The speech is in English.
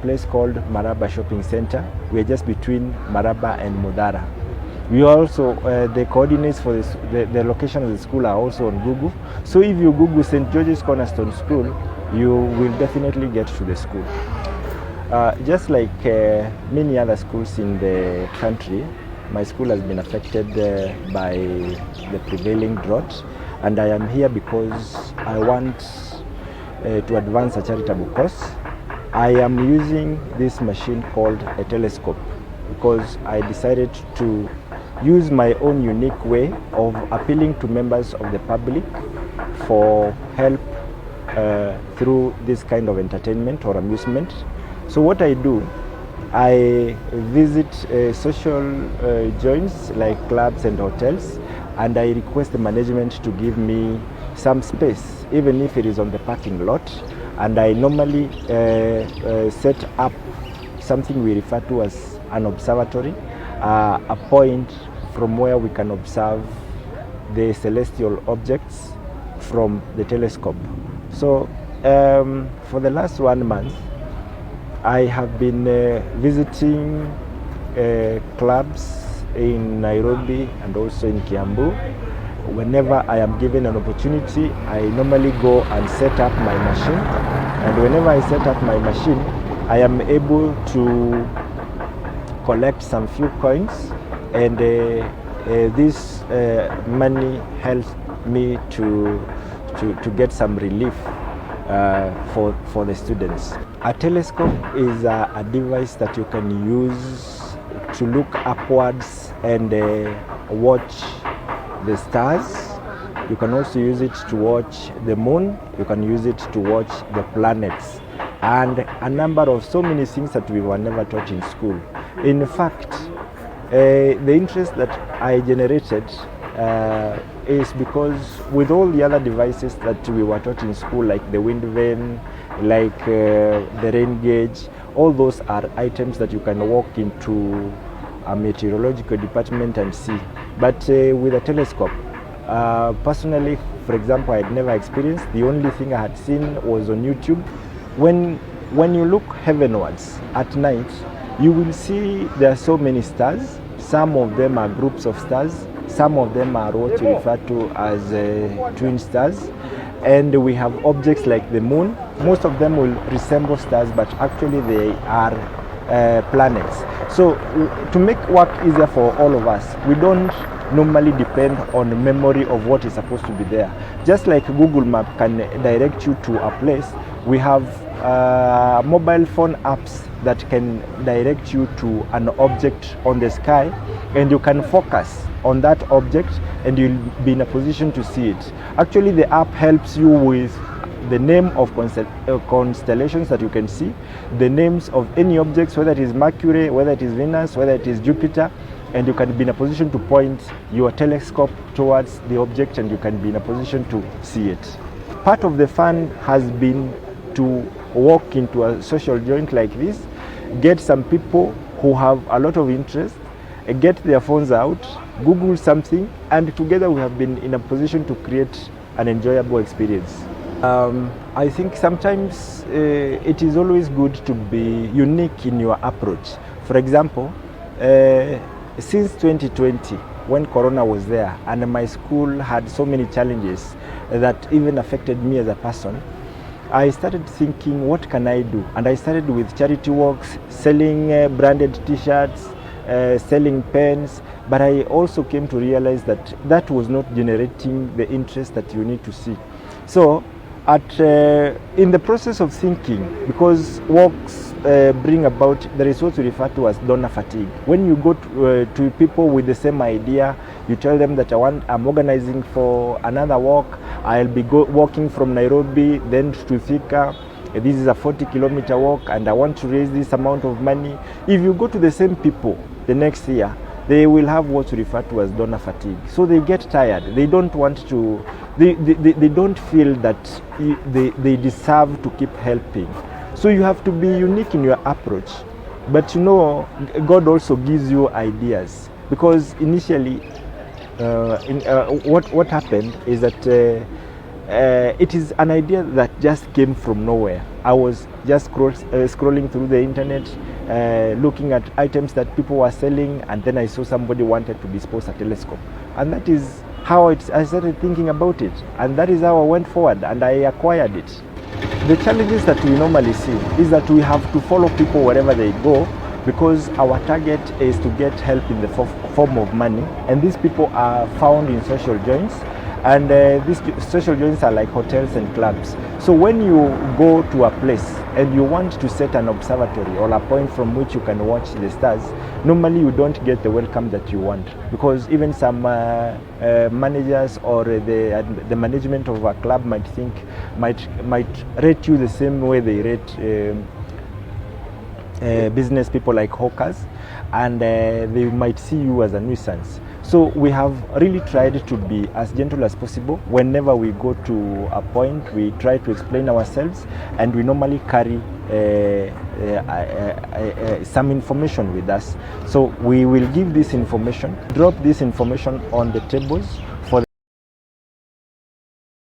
place called Maraba Shopping Center. We are just between Maraba and Mudara. We also, the coordinates for the location of the school are also on Google. So if you Google St. George's Cornerstone School, you will definitely get to the school. Just like many other schools in the country, my school has been affected by the prevailing drought, and I am here because I want to advance a charitable cause. I am using this machine called a telescope because I decided to use my own unique way of appealing to members of the public for help through this kind of entertainment or amusement. So what I do, I visit social joints like clubs and hotels, and I request the management to give me some space, even if it is on the parking lot. And I normally set up something we refer to as an observatory, a point from where we can observe the celestial objects from the telescope. So for the last 1 month, I have been visiting clubs in Nairobi and also in Kiambu. Whenever I am given an opportunity, I normally go and set up my machine. And whenever I set up my machine, I am able to collect some few coins, and this money helps me to get some relief for the students. A telescope is a device that you can use to look upwards and watch the stars. You can also use it to watch the moon. You can use it to watch the planets, and a number of so many things that we were never taught in school. In fact, the interest that I generated is because with all the other devices that we were taught in school, like the wind vane, like the rain gauge, all those are items that you can walk into a meteorological department and see. But with a telescope, personally, for example, I had never experienced. The only thing I had seen was on YouTube. When you look heavenwards at night, you will see there are so many stars. Some of them are groups of stars. Some of them are what you refer to as twin stars. And we have objects like the moon. Most of them will resemble stars, but actually they are planets. So to make work easier for all of us, we don't normally depend on memory of what is supposed to be there. Just like Google Map can direct you to a place, we have mobile phone apps that can direct you to an object on the sky, and you can focus on that object and you'll be in a position to see it. Actually, the app helps you with the name of constellations that you can see, the names of any objects, whether it is Mercury, whether it is Venus, whether it is Jupiter, and you can be in a position to point your telescope towards the object and you can be in a position to see it. Part of the fun has been to walk into a social joint like this, get some people who have a lot of interest, get their phones out, Google something, and together we have been in a position to create an enjoyable experience. I think sometimes it is always good to be unique in your approach. For example, since 2020, when Corona was there and my school had so many challenges that even affected me as a person, I started thinking, what can I do? And I started with charity works, selling branded t-shirts, selling pens, but I also came to realize that that was not generating the interest that you need to see. So in the process of thinking, because walks bring about, there is what we refer to as donor fatigue. When you go to people with the same idea, you tell them that I'm organizing for another walk, I'll be walking from Nairobi then to Thika, this is a 40-kilometer walk and I want to raise this amount of money. If you go to the same people the next year, they will have what we refer to as donor fatigue. So they get tired. They don't want to, they don't feel that they deserve to keep helping. So you have to be unique in your approach. But you know, God also gives you ideas. Because initially, what happened is that it is an idea that just came from nowhere. I was just scrolling through the internet, looking at items that people were selling, and then I saw somebody wanted to dispose a telescope, and that is how I started thinking about it, and that is how I went forward and I acquired it. The challenges that we normally see is that we have to follow people wherever they go, because our target is to get help in the form of money, and these people are found in social joints, and these social joints are like hotels and clubs. So when you go to a place and you want to set an observatory or a point from which you can watch the stars, normally you don't get the welcome that you want, because even some managers or the management of a club might rate you the same way they rate business people like hawkers, and they might see you as a nuisance. So we have really tried to be as gentle as possible. Whenever we go to a point, we try to explain ourselves, and we normally carry some information with us. So we will give this information, drop this information on the tables for